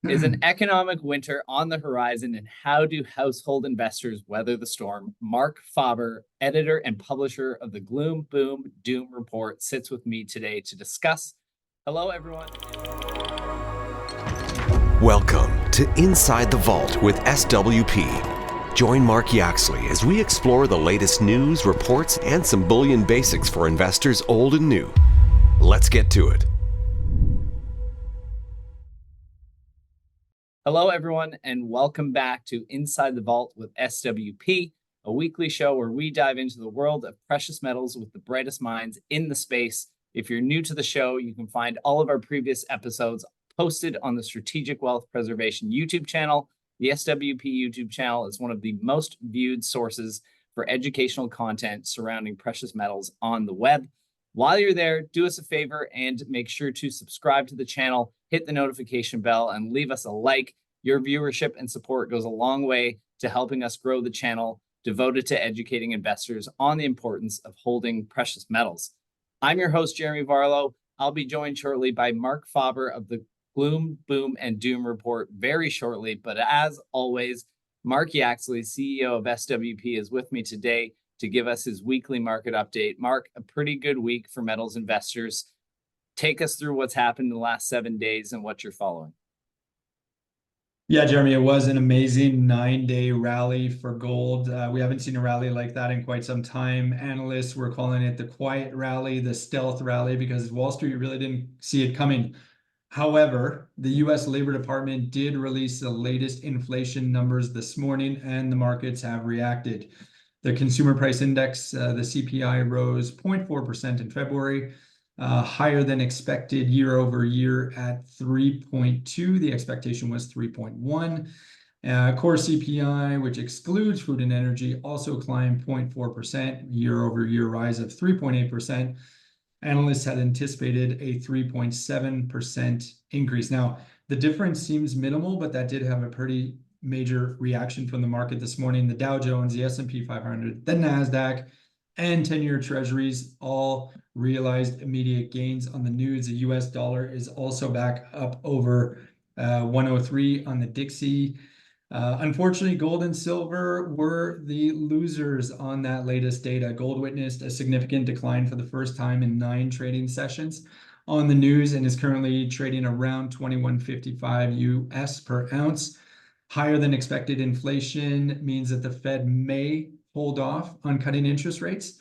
Is an economic winter on the horizon, and how do household investors weather the storm? Mark Faber, editor and publisher of the Gloom, Boom, Doom Report, sits with me today to discuss. Hello, everyone. Welcome to Inside the Vault with SWP. Join Mark Yaxley as we explore the latest news, reports, and some bullion basics for investors old and new. Let's get to it. Hello, everyone, and welcome back to Inside the Vault with SWP, a weekly show where we dive into the world of precious metals with the brightest minds in the space. If you're new to the show, you can find all of our previous episodes posted on the Strategic Wealth Preservation YouTube channel. The SWP YouTube channel is one of the most viewed sources for educational content surrounding precious metals on the web. While you're there, do us a favor and make sure to subscribe to the channel, hit the notification bell, and leave us a like. Your viewership and support goes a long way to helping us grow the channel devoted to educating investors on the importance of holding precious metals. I'm your host, Jeremy Varlow. I'll be joined shortly by Mark Faber of the Gloom, Boom, and Doom Report very shortly. But as always, Mark Yaxley, CEO of SWP, is with me today to give us his weekly market update. Mark, a pretty good week for metals investors. Take us through what's happened in the last 7 days and what you're following. Yeah, Jeremy, it was an amazing 9-day rally for gold. We haven't seen a rally like that in quite some time. Analysts were calling it the quiet rally, the stealth rally, because Wall Street really didn't see it coming. However, the U.S. Labor Department did release the latest inflation numbers this morning, and the markets have reacted. The Consumer Price Index, the CPI, rose 0.4% in February, higher than expected year over year at 3.2. The expectation was 3.1. Core CPI, which excludes food and energy, also climbed 0.4%, year over year rise of 3.8%. Analysts had anticipated a 3.7% increase. Now, the difference seems minimal, but that did have a pretty major reaction from the market this morning. The Dow Jones, the S&P 500, the NASDAQ, and 10-year treasuries all realized immediate gains on the news. The US dollar is also back up over 103 on the Dixie. Unfortunately, gold and silver were the losers on that latest data. Gold witnessed a significant decline for the first time in 9 trading sessions on the news and is currently trading around 2155 US per ounce. Higher than expected inflation means that the Fed may hold off on cutting interest rates,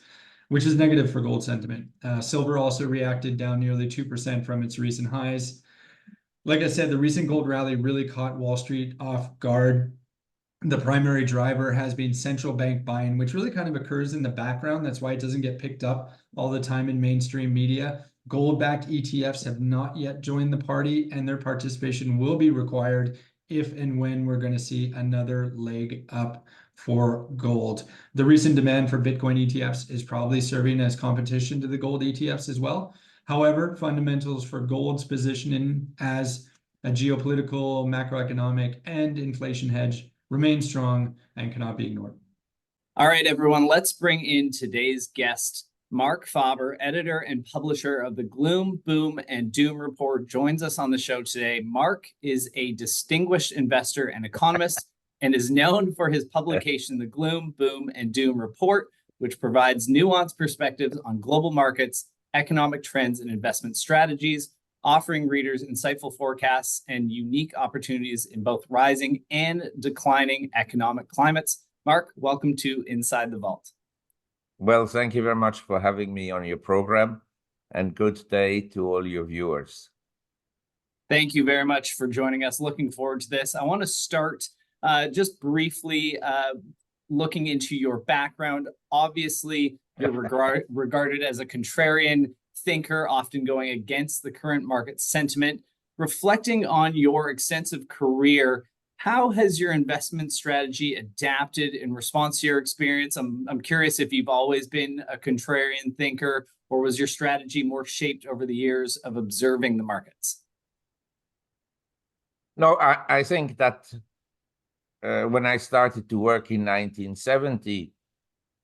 which is negative for gold sentiment. Silver also reacted down nearly 2% from its recent highs. Like I said, the recent gold rally really caught Wall Street off guard. The primary driver has been central bank buying, which really kind of occurs in the background. That's why it doesn't get picked up all the time in mainstream media. Gold-backed ETFs have not yet joined the party, and their participation will be required if and when we're going to see another leg up for gold. The recent demand for Bitcoin ETFs is probably serving as competition to the gold ETFs as well. However, fundamentals for gold's positioning as a geopolitical, macroeconomic, and inflation hedge remain strong and cannot be ignored. All right, everyone, let's bring in today's guest. Mark Faber, editor and publisher of the Gloom, Boom, and Doom Report, joins us on the show today. Mark is a distinguished investor and economist and is known for his publication, the Gloom, Boom, and Doom Report, which provides nuanced perspectives on global markets, economic trends, and investment strategies, offering readers insightful forecasts and unique opportunities in both rising and declining economic climates. Mark, welcome to Inside the Vault. Well, thank you very much for having me on your program, and good day to all your viewers. Thank you very much for joining us. Looking forward to this. I want to start just briefly looking into your background. Obviously, you're regarded as a contrarian thinker, often going against the current market sentiment. Reflecting on your extensive career, how has your investment strategy adapted in response to your experience? I'm curious if you've always been a contrarian thinker, or was your strategy more shaped over the years of observing the markets? No, I think that when I started to work in 1970,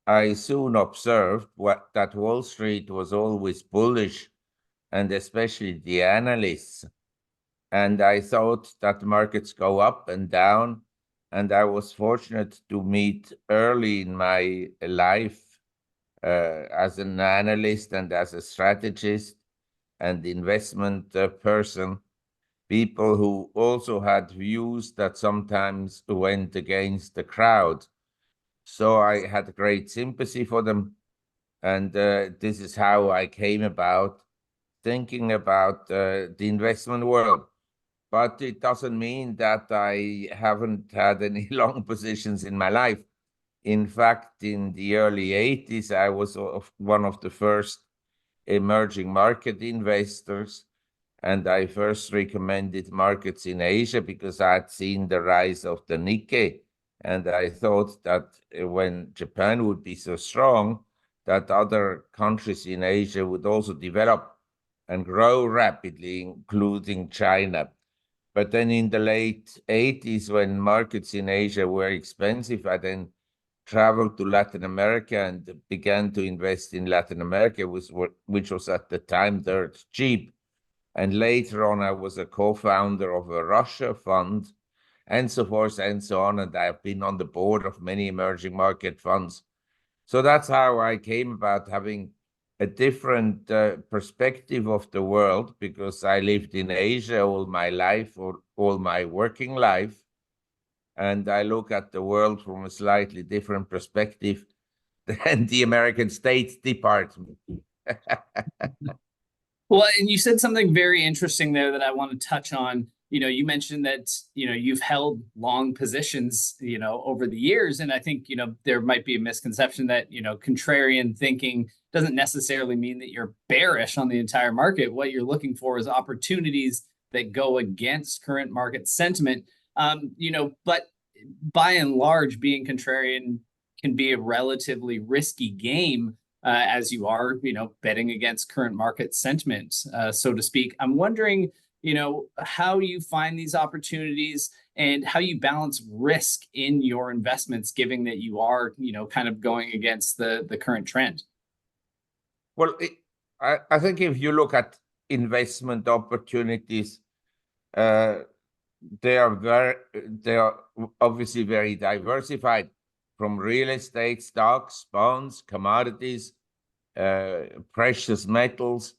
I soon observed that Wall Street was always bullish, and especially the analysts And I thought that markets go up and down. And I was fortunate to meet early in my life as an analyst and as a strategist and investment person, people who also had views that sometimes went against the crowd. So I had great sympathy for them. And this is how I came about thinking about the investment world. But it doesn't mean that I haven't had any long positions in my life. In fact, in the early 80s, I was one of the first emerging market investors. And I first recommended markets in Asia because I had seen the rise of the Nikkei. And I thought that when Japan would be so strong, that other countries in Asia would also develop and grow rapidly, including China. But then in the late 80s, when markets in Asia were expensive, I then traveled to Latin America and began to invest in Latin America, which was at the time dirt cheap. And later on, I was a co-founder of a Russia fund and so forth and so on. And I've been on the board of many emerging market funds. So that's how I came about having a different perspective of the world, because I lived in Asia all my life, or all my working life. And I look at the world from a slightly different perspective than the American State Department. Well, and you said something very interesting there that I want to touch on. You mentioned that, you've held long positions, over the years. And I think, there might be a misconception that, contrarian thinking doesn't necessarily mean that you're bearish on the entire market. What you're looking for is opportunities that go against current market sentiment. But by and large, being contrarian can be a relatively risky game, as you are, betting against current market sentiment, so to speak. I'm wondering, how you find these opportunities and how you balance risk in your investments, given that you are, kind of going against the current trend. Well, I think if you look at investment opportunities, they are obviously very diversified, from real estate, stocks, bonds, commodities, precious metals,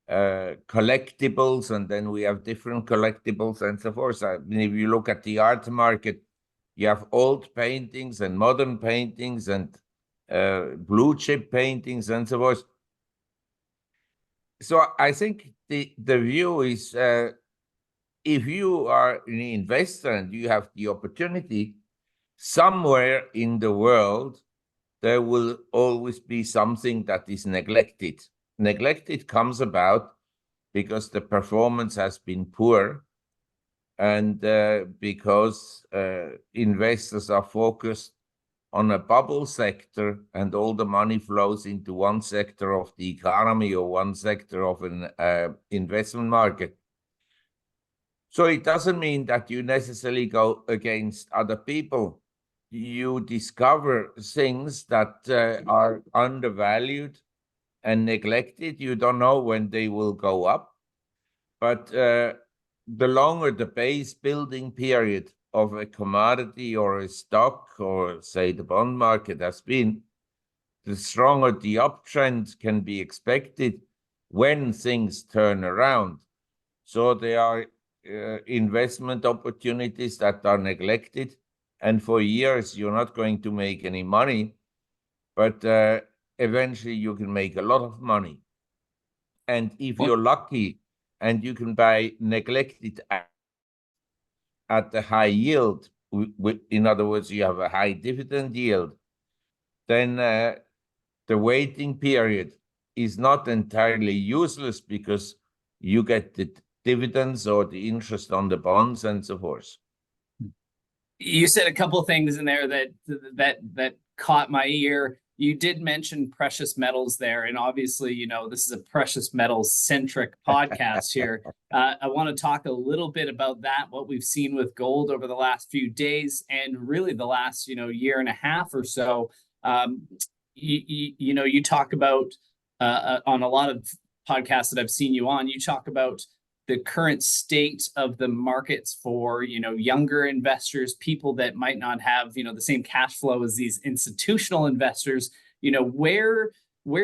collectibles, and then we have different collectibles and so forth. I mean, if you look at the art market, you have old paintings and modern paintings and blue chip paintings and so forth. So I think the view is, if you are an investor and you have the opportunity, somewhere in the world, there will always be something that is neglected. Neglected comes about because the performance has been poor, and because investors are focused on a bubble sector and all the money flows into one sector of the economy or one sector of an investment market. So it doesn't mean that you necessarily go against other people. You discover things that are undervalued and neglected. You don't know when they will go up. But the longer the base building period of a commodity or a stock, or say the bond market has been, the stronger the uptrend can be expected when things turn around. So there are investment opportunities that are neglected, and for years you're not going to make any money, but eventually you can make a lot of money. And if you're lucky and you can buy neglected at the high yield, in other words, you have a high dividend yield, then the waiting period is not entirely useless, because you get the dividends or the interest on the bonds and so forth. You said a couple of things in there that caught my ear. You did mention precious metals there, and obviously, this is a precious metals centric podcast here. I want to talk a little bit about that, what we've seen with gold over the last few days, and really the last, year and a half or so. You talk about on a lot of podcasts that I've seen you on, you talk about the current state of the markets for, younger investors, people that might not have, the same cash flow as these institutional investors, where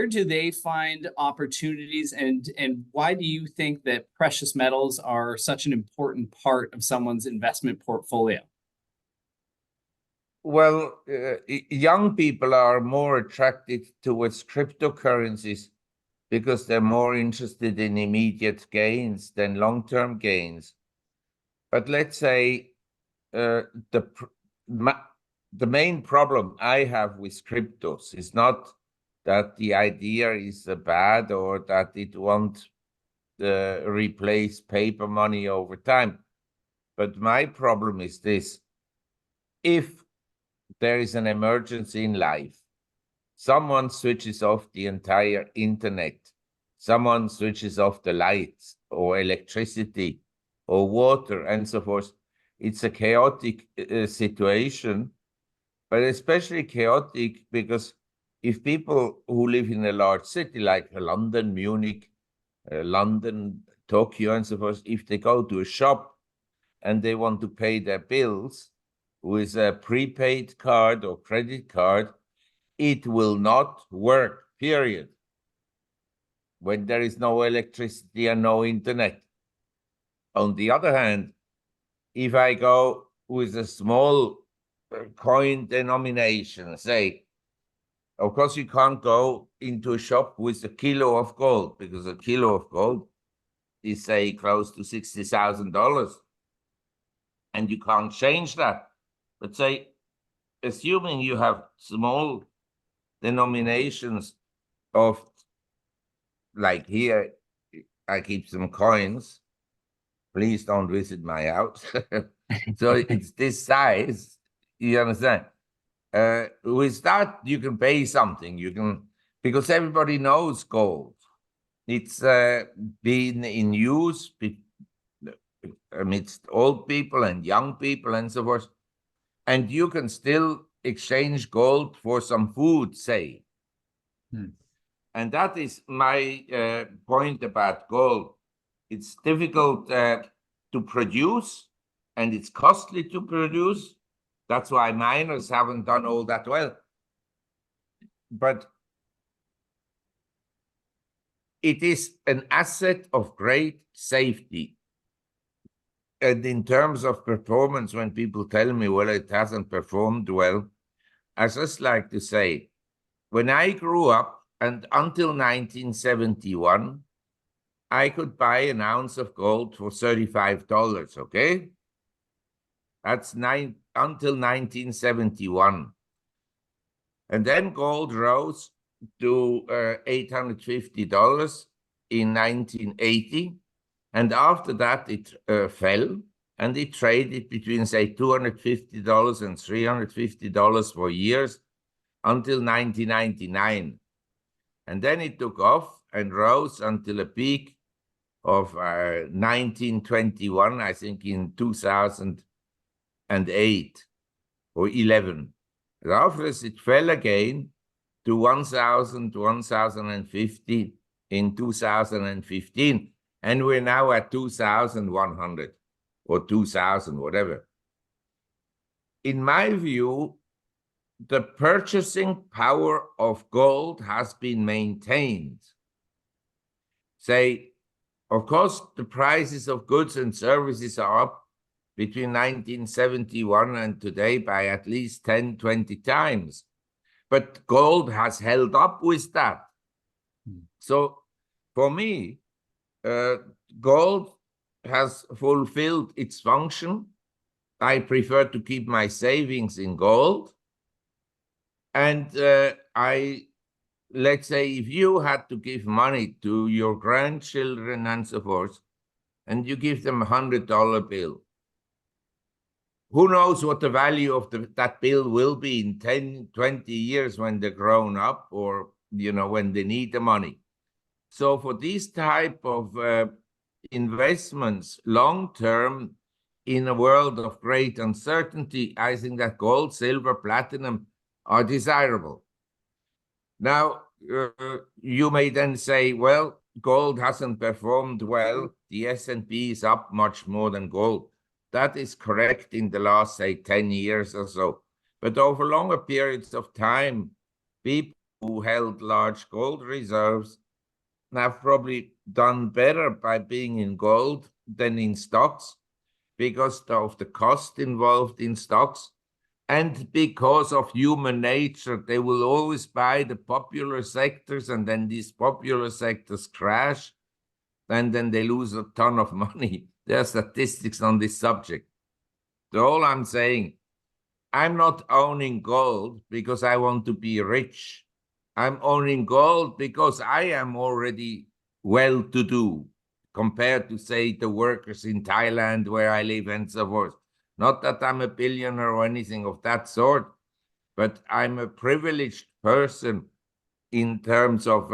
do they find opportunities, and why do you think that precious metals are such an important part of someone's investment portfolio? Well, young people are more attracted towards cryptocurrencies because they're more interested in immediate gains than long-term gains. But let's say the main problem I have with cryptos is not that the idea is bad or that it won't replace paper money over time. But my problem is this: if there is an emergency in life, someone switches off the entire internet, someone switches off the lights or electricity or water and so forth. It's a chaotic situation, but especially chaotic because if people who live in a large city like London, Munich, London, Tokyo, and so forth, if they go to a shop and they want to pay their bills with a prepaid card or credit card, it will not work, period, when there is no electricity and no internet. On the other hand, if I go with a small coin denomination, say, of course, you can't go into a shop with a kilo of gold because a kilo of gold is, say, close to $60,000. And you can't change that. But say, assuming you have small denominations of, like here, I keep some coins. Please don't visit my house. So it's this size, you understand? With that, you can pay something. You can, because everybody knows gold. It's been in use amidst old people and young people and so forth. And you can still exchange gold for some food, say. And that is my point about gold. It's difficult to produce, and it's costly to produce. That's why miners haven't done all that well. But it is an asset of great safety. And in terms of performance, when people tell me, well, it hasn't performed well, I just like to say, when I grew up and until 1971, I could buy an ounce of gold for $35, okay? That's until 1971. And then gold rose to $850 in 1980. And after that, it fell, and it traded between, say, $250 and $350 for years until 1999. And then it took off and rose until a peak of 1921, I think in 2008 or 11. And after this, it fell again to 1,000, 1,050 in 2015. And we're now at 2,100 or 2,000, whatever. In my view, the purchasing power of gold has been maintained. Say, of course, the prices of goods and services are up between 1971 and today by at least 10, 20 times. But gold has held up with that. So for me, gold has fulfilled its function. I prefer to keep my savings in gold. And let's say if you had to give money to your grandchildren and so forth, and you give them $100 bill, who knows what the value of that bill will be in 10, 20 years when they're grown up or, when they need the money. So for these type of investments, long-term, in a world of great uncertainty, I think that gold, silver, platinum are desirable. Now, you may then say, well, gold hasn't performed well. The S&P is up much more than gold. That is correct in the last, say, 10 years or so. But over longer periods of time, people who held large gold reserves have probably done better by being in gold than in stocks because of the cost involved in stocks. And because of human nature, they will always buy the popular sectors, and then these popular sectors crash, and then they lose a ton of money. There are statistics on this subject. So all I'm saying, I'm not owning gold because I want to be rich. I'm owning gold because I am already well-to-do compared to, say, the workers in Thailand where I live and so forth. Not that I'm a billionaire or anything of that sort, but I'm a privileged person in terms of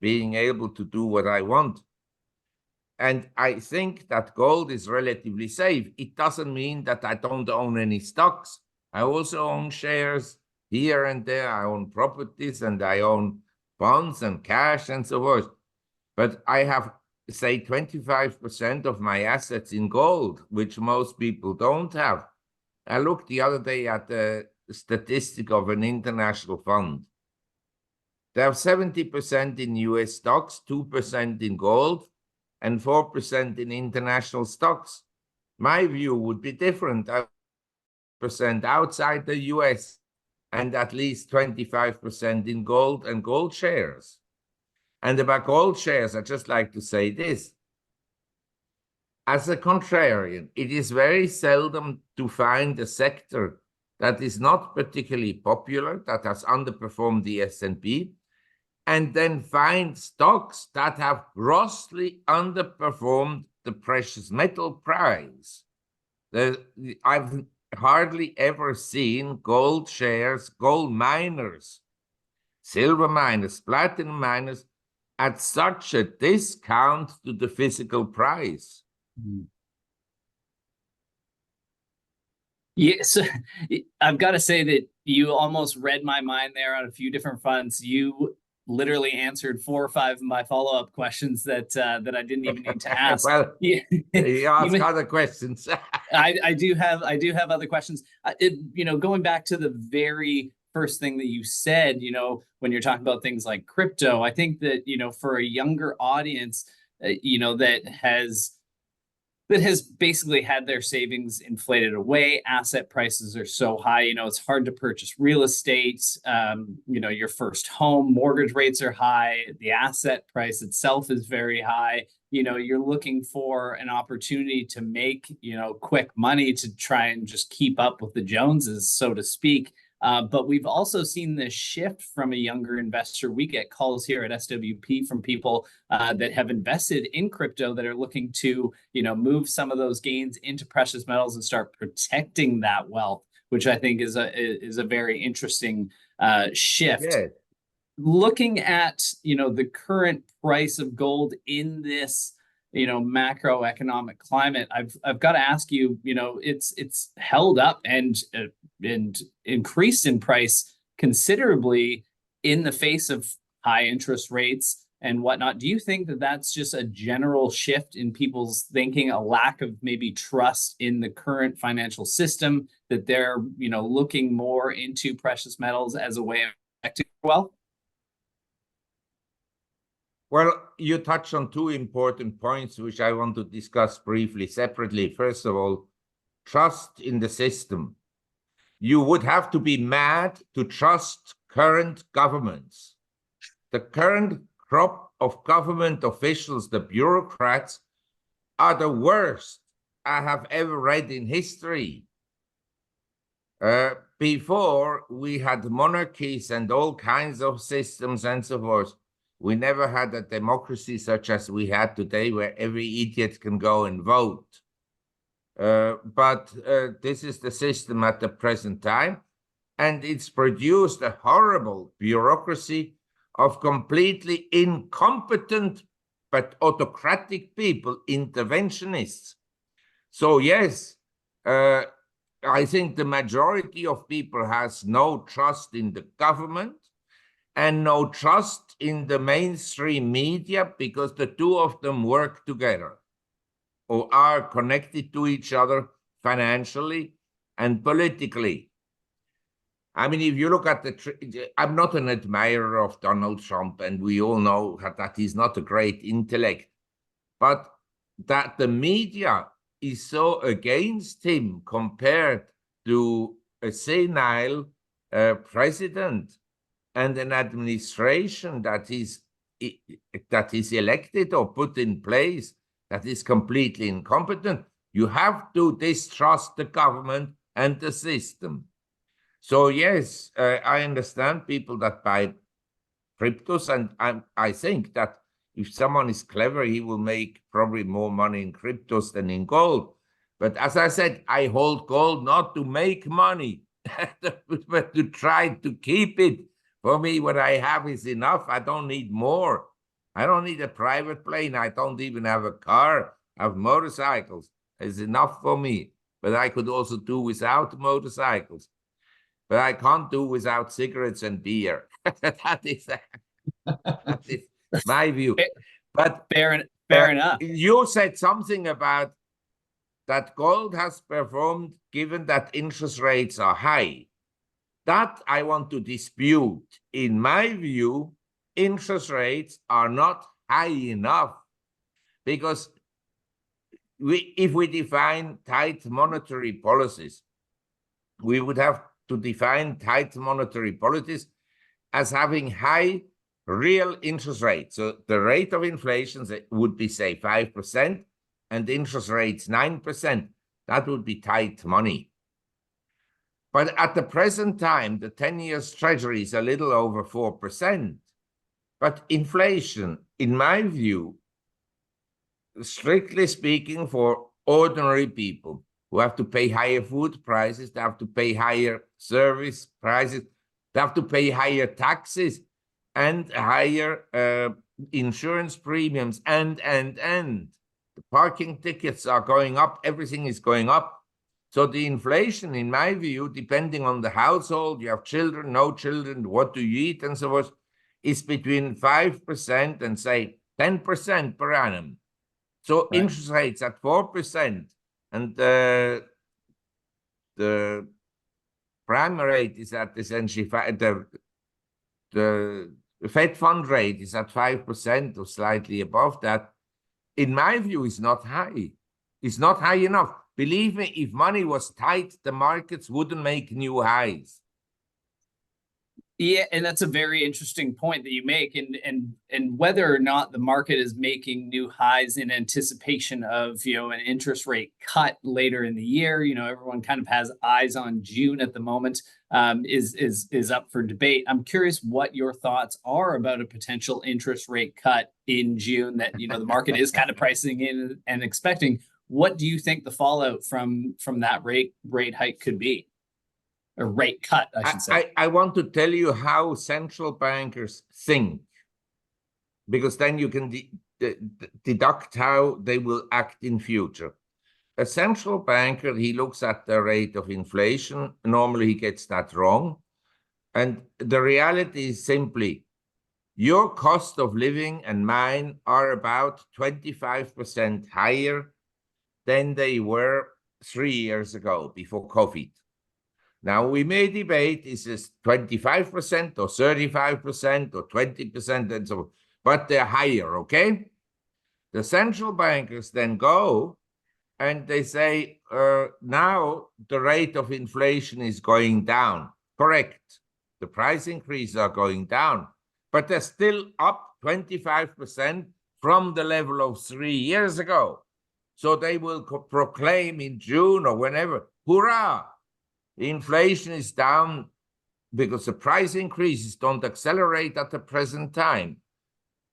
being able to do what I want. And I think that gold is relatively safe. It doesn't mean that I don't own any stocks. I also own shares here and there. I own properties and I own bonds and cash and so forth. But I have, say, 25% of my assets in gold, which most people don't have. I looked the other day at the statistic of an international fund. They have 70% in US stocks, 2% in gold, and 4% in international stocks. My view would be different. Percent outside the US and at least 25% in gold and gold shares. And about gold shares, I'd just like to say this. As a contrarian, it is very seldom to find a sector that is not particularly popular, that has underperformed the S&P, and then find stocks that have grossly underperformed the precious metal price. I've hardly ever seen gold shares, gold miners, silver miners, platinum miners at such a discount to the physical price. Yes, I've got to say that you almost read my mind there on a few different fronts. You literally answered 4 or 5 of my follow-up questions that I didn't even need to ask. Well, you ask other questions. I do have other questions. Going back to the very first thing that you said, when you're talking about things like crypto, I think that for a younger audience, that has basically had their savings inflated away. Asset prices are so high, it's hard to purchase real estate. Your first home, mortgage rates are high. The asset price itself is very high. You're looking for an opportunity to make, quick money to try and just keep up with the Joneses, so to speak. But we've also seen this shift from a younger investor. We get calls here at SWP from people that have invested in crypto that are looking to, move some of those gains into precious metals and start protecting that wealth, which I think is a very interesting shift. Yeah. Looking at, the current price of gold in this, macroeconomic climate, I've got to ask you, it's held up and increased in price considerably in the face of high interest rates and whatnot. Do you think that that's just a general shift in people's thinking, a lack of maybe trust in the current financial system, that they're, looking more into precious metals as a way of protecting wealth? Well, you touched on 2 important points, which I want to discuss briefly, separately. First of all, trust in the system. You would have to be mad to trust current governments. The current crop of government officials, the bureaucrats, are the worst I have ever read in history. Before, we had monarchies and all kinds of systems and so forth. We never had a democracy such as we had today, where every idiot can go and vote. But this is the system at the present time, and it's produced a horrible bureaucracy of completely incompetent but autocratic people, interventionists. So yes, I think the majority of people has no trust in the government. and no trust in the mainstream media because the two of them work together or are connected to each other financially and politically. I mean, if you look at I'm not an admirer of Donald Trump, and we all know that he's not a great intellect, but that the media is so against him compared to a senile president and an administration that is elected or put in place that is completely incompetent. You have to distrust the government and the system. So yes, I understand people that buy cryptos, and I think that if someone is clever, he will make probably more money in cryptos than in gold. But as I said, I hold gold not to make money, but to try to keep it. For me, what I have is enough. I don't need more. I don't need a private plane. I don't even have a car. I have motorcycles. It's enough for me. But I could also do without motorcycles. But I can't do without cigarettes and beer. that is my view. But fair enough. You said something about that gold has performed given that interest rates are high. That I want to dispute. In my view, interest rates are not high enough because if we define tight monetary policies, we would have to define tight monetary policies as having high real interest rates. So the rate of inflation would be, say, 5%, and interest rates 9%. That would be tight money. But at the present time, the 10-year treasury is a little over 4%. But inflation, in my view, strictly speaking, for ordinary people who have to pay higher food prices, they have to pay higher service prices, they have to pay higher taxes and higher insurance premiums, and the parking tickets are going up, everything is going up. So the inflation, in my view, depending on the household, you have children, no children, what do you eat, and so forth, is between 5% and, say, 10% per annum. So right. Interest rates at 4%, and the prime rate is at essentially the Fed fund rate is at 5% or slightly above that. In my view, is not high. It's not high enough. Believe me, if money was tight, the markets wouldn't make new highs. Yeah, and that's a very interesting point that you make, and whether or not the market is making new highs in anticipation of an interest rate cut later in the year. Everyone kind of has eyes on June at the moment. Is up for debate. I'm curious what your thoughts are about a potential interest rate cut in June that the market is kind of pricing in and expecting. What do you think the fallout from that rate hike could be? A rate cut, I should say. I want to tell you how central bankers think, because then you can deduct how they will act in future. A central banker, he looks at the rate of inflation. Normally, he gets that wrong. And the reality is simply, your cost of living and mine are about 25% higher than they were 3 years ago before COVID. Now, we may debate, is this 25% or 35% or 20% and so on, but they're higher, okay? The central bankers then go and they say, now the rate of inflation is going down. Correct. The price increases are going down, but they're still up 25% from the level of 3 years ago. So they will proclaim in June or whenever, hurrah! Inflation is down because the price increases don't accelerate at the present time,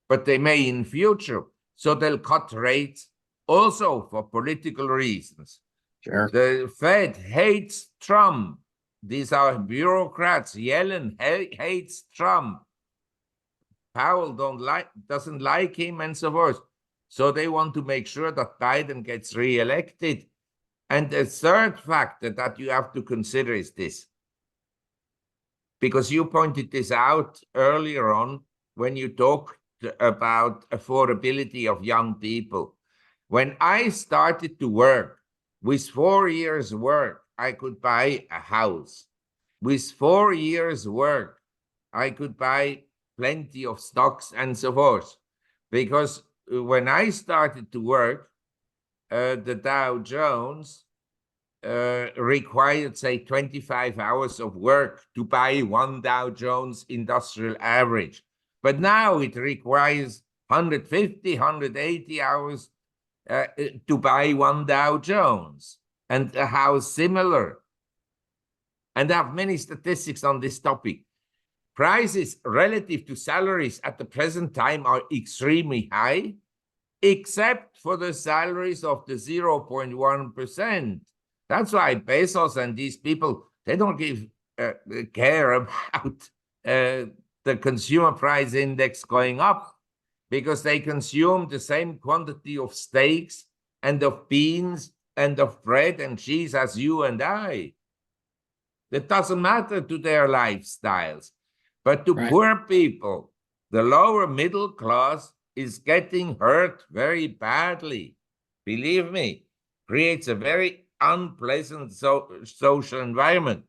but they may in future. So they'll cut rates also for political reasons. Sure. The Fed hates Trump. These are bureaucrats. Yellen hates Trump. Powell doesn't like him and so forth. So they want to make sure that Biden gets reelected. And the third factor that you have to consider is this. because you pointed this out earlier on when you talked about affordability of young people. When I started to work, with 4 years' work, I could buy a house. With 4 years' work, I could buy plenty of stocks and so forth. Because when I started to work, the Dow Jones required, say, 25 hours of work to buy one Dow Jones industrial average. But now it requires 150, 180 hours to buy one Dow Jones. And a house similar. And I have many statistics on this topic. Prices relative to salaries at the present time are extremely high, except for the salaries of the 0.1%. That's why Bezos and these people, they don't care about the consumer price index going up, because they consume the same quantity of steaks and of beans and of bread and cheese as you and I. That doesn't matter to their lifestyles. But to poor people, the lower middle class is getting hurt very badly. Believe me, creates a very unpleasant social environment.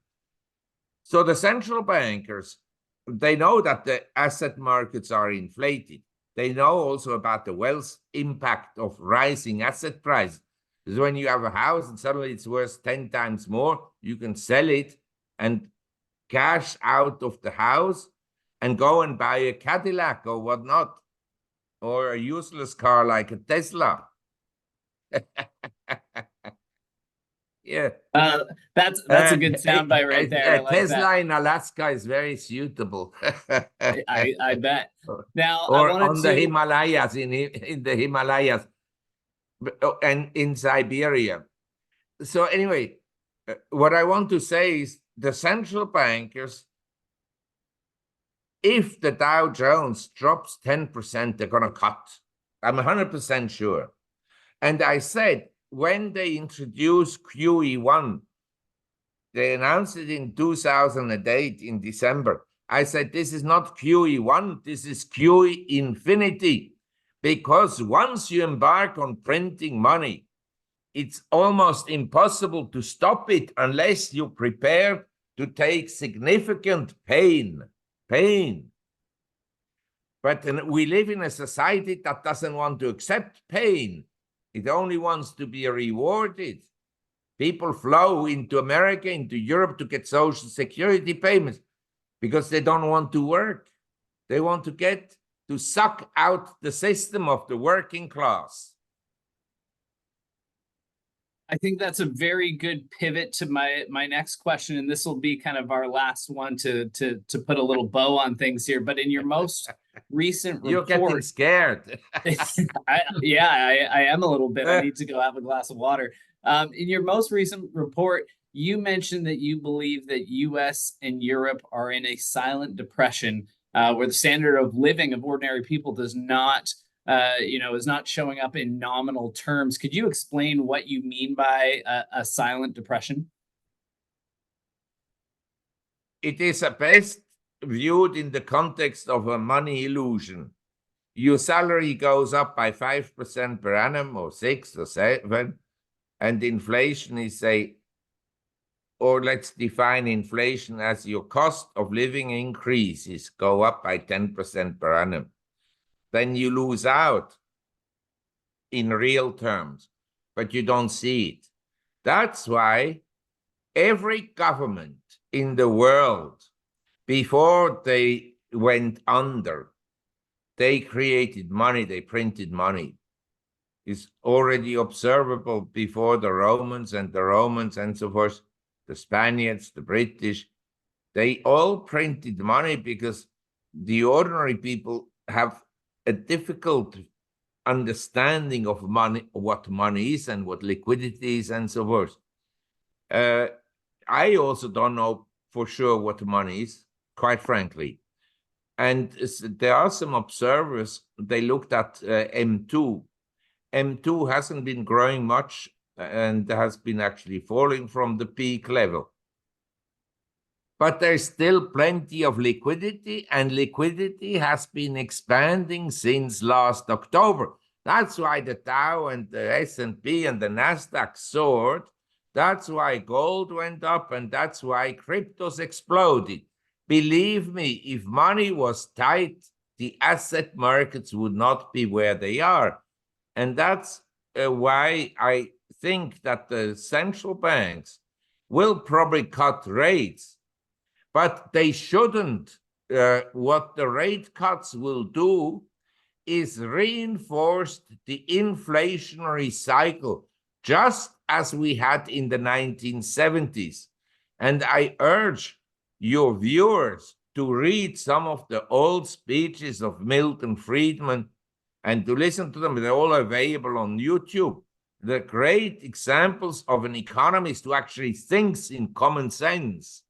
So the central bankers, they know that the asset markets are inflated. They know also about the wealth impact of rising asset prices. Because when you have a house and suddenly it's worth 10 times more, you can sell it and cash out of the house and go and buy a Cadillac or whatnot, or a useless car like a Tesla. Yeah. That's a good soundbite right there. I like Tesla that. in Alaska is very suitable. I bet. Now, or I wanted on the Himalayas, in the Himalayas, and in Siberia. So anyway, what I want to say is the central bankers, if the Dow Jones drops 10%, they're going to cut. I'm 100% sure. And I said, when they introduced QE1, they announced it in 2008 in December. I said, this is not QE1, this is QE infinity. Because once you embark on printing money, it's almost impossible to stop it unless you prepare to take significant pain. But we live in a society that doesn't want to accept pain. It only wants to be rewarded. People flow into America, into Europe to get social security payments because they don't want to work. They want to suck out the system of the working class. I think that's a very good pivot to my next question, and this will be kind of our last one to put a little bow on things here. But in your most recent report, you're getting scared. I am a little bit. I need to go have a glass of water. In your most recent report, you mentioned that you believe that U.S. and Europe are in a silent depression, where the standard of living of ordinary people does not. Is not showing up in nominal terms. Could you explain what you mean by a silent depression? It is best viewed in the context of a money illusion. Your salary goes up by 5% per annum, or 6 or 7, and inflation is or let's define inflation as your cost of living increases go up by 10% per annum. Then you lose out in real terms, but you don't see it. That's why every government in the world, before they went under, they created money, they printed money. It's already observable before the Romans and so forth, the Spaniards, the British. They all printed money because the ordinary people have a difficult understanding of money, what money is and what liquidity is and so forth. I also don't know for sure what money is, quite frankly. And there are some observers, they looked at M2. M2 hasn't been growing much and has been actually falling from the peak level. but there's still plenty of liquidity, and liquidity has been expanding since last October. That's why the Dow and the S&P and the Nasdaq soared. That's why gold went up, and that's why cryptos exploded. Believe me, if money was tight, the asset markets would not be where they are. And that's why I think that the central banks will probably cut rates, but they shouldn't. What the rate cuts will do is reinforce the inflationary cycle, just as we had in the 1970s. And I urge your viewers to read some of the old speeches of Milton Friedman and to listen to them. They're all available on YouTube. The great examples of an economist who actually thinks in common sense.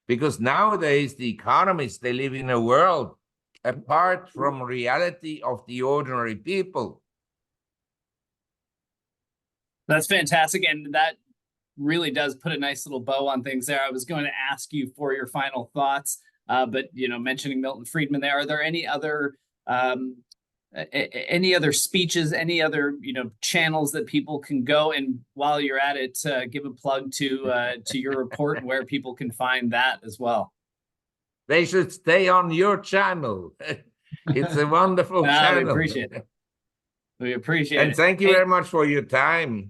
Because nowadays, the economists, they live in a world apart from reality of the ordinary people. That's fantastic. And that really does put a nice little bow on things there. I was going to ask you for your final thoughts, but mentioning Milton Friedman there, are there any other speeches, any other channels that people can go? And while you're at it, give a plug to your report and where people can find that as well. They should stay on your channel. It's a wonderful channel. We appreciate it. We appreciate it. And thank you very much for your time.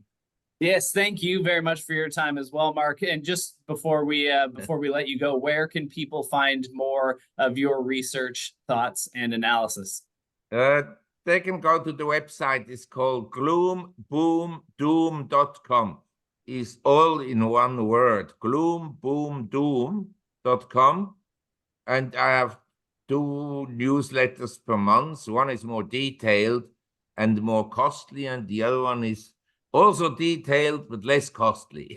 Yes, thank you very much for your time as well, Mark. And just before we let you go, where can people find more of your research, thoughts, and analysis? They can go to the website. It's called gloomboomdoom.com. It's all in one word, gloomboomdoom.com. And I have 2 newsletters per month. One is more detailed and more costly, and the other one is also detailed but less costly.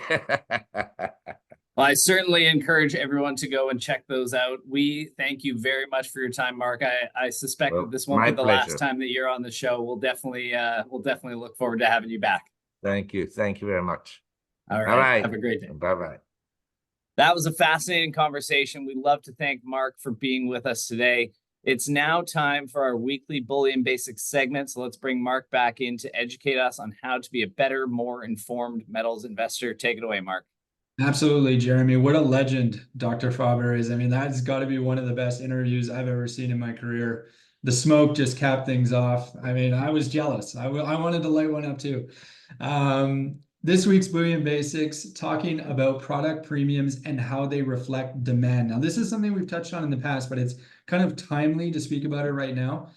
Well, I certainly encourage everyone to go and check those out. We thank you very much for your time, Mark. I suspect that this won't be the last time that you're on the show. We'll definitely look forward to having you back. Thank you. Thank you very much. All right. Have a great day. Bye-bye. That was a fascinating conversation. We'd love to thank Mark for being with us today. It's now time for our weekly Bullion Basics segment. So let's bring Mark back in to educate us on how to be a better, more informed metals investor. Take it away, Mark. Absolutely, Jeremy. What a legend Dr. Faber is. I mean, that's got to be one of the best interviews I've ever seen in my career. The smoke just capped things off. I mean, I was jealous. I wanted to light one up too. This week's Bullion Basics, talking about product premiums and how they reflect demand. Now, this is something we've touched on in the past, but it's kind of timely to speak about it right now.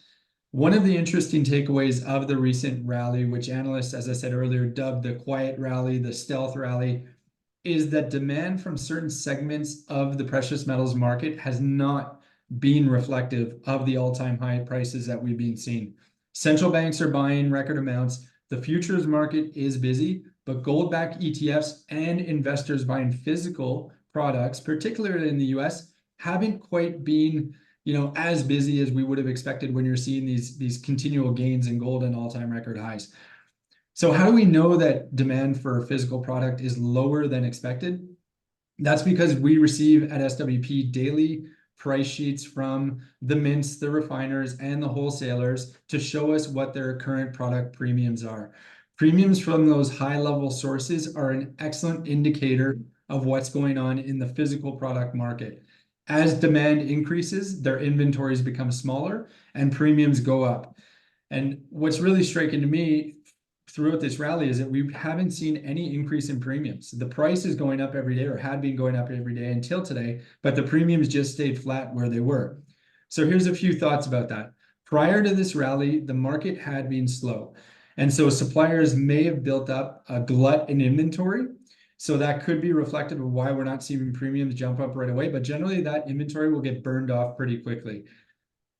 One of the interesting takeaways of the recent rally, which analysts, as I said earlier, dubbed the quiet rally, the stealth rally, is that demand from certain segments of the precious metals market has not been reflective of the all-time high prices that we've been seeing. Central banks are buying record amounts. The futures market is busy, but gold-backed ETFs and investors buying physical products, particularly in the US, haven't quite been, as busy as we would have expected when you're seeing these continual gains in gold and all-time record highs. So how do we know that demand for physical product is lower than expected? That's because we receive at SWP daily price sheets from the mints, the refiners, and the wholesalers to show us what their current product premiums are. Premiums from those high-level sources are an excellent indicator of what's going on in the physical product market. As demand increases, their inventories become smaller and premiums go up. And what's really striking to me throughout this rally is that we haven't seen any increase in premiums. The price is going up every day, or had been going up every day until today, but the premiums just stayed flat where they were. So here's a few thoughts about that. Prior to this rally, the market had been slow. And so suppliers may have built up a glut in inventory. So that could be reflective of why we're not seeing premiums jump up right away. But generally, that inventory will get burned off pretty quickly.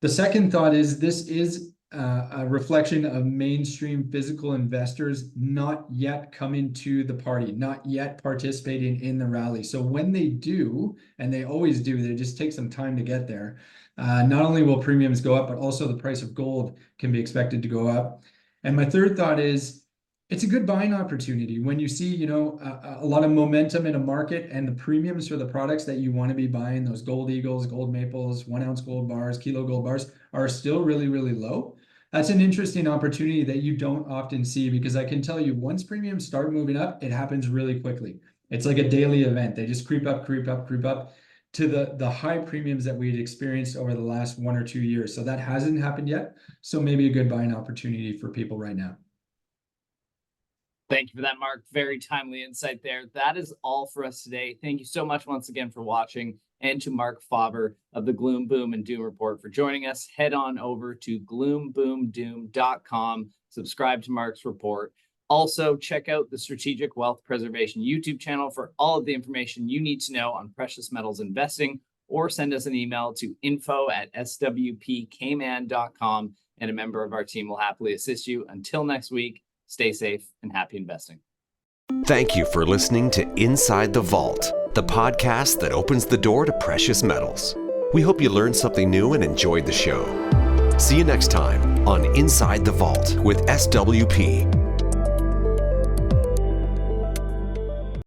The second thought is this is a reflection of mainstream physical investors not yet coming to the party, not yet participating in the rally. So when they do, and they always do, they just take some time to get there. Not only will premiums go up, but also the price of gold can be expected to go up. And my third thought is It's a good buying opportunity when you see, you know, a lot of momentum in a market and the premiums for the products that you want to be buying, those gold eagles, gold maples, 1 ounce gold bars, kilo gold bars are still really, really low. That's an interesting opportunity that you don't often see, because I can tell you once premiums start moving up, it happens really quickly. It's like a daily event. They just creep up, creep up, creep up to the high premiums that we'd experienced over the last 1 or 2 years. So that hasn't happened yet. So maybe a good buying opportunity for people right now. Thank you for that, Mark. Very timely insight there. That is all for us today. Thank you so much once again for watching, and to Mark Faber of the Gloom, Boom, and Doom Report for joining us. Head on over to gloomboomdoom.com. Subscribe to Mark's report. Also, check out the Strategic Wealth Preservation YouTube channel for all of the information you need to know on precious metals investing, or send us an email to info@swpkman.com, and a member of our team will happily assist you. Until next week, stay safe and happy investing. Thank you for listening to Inside the Vault, the podcast that opens the door to precious metals. We hope you learned something new and enjoyed the show. See you next time on Inside the Vault with SWP.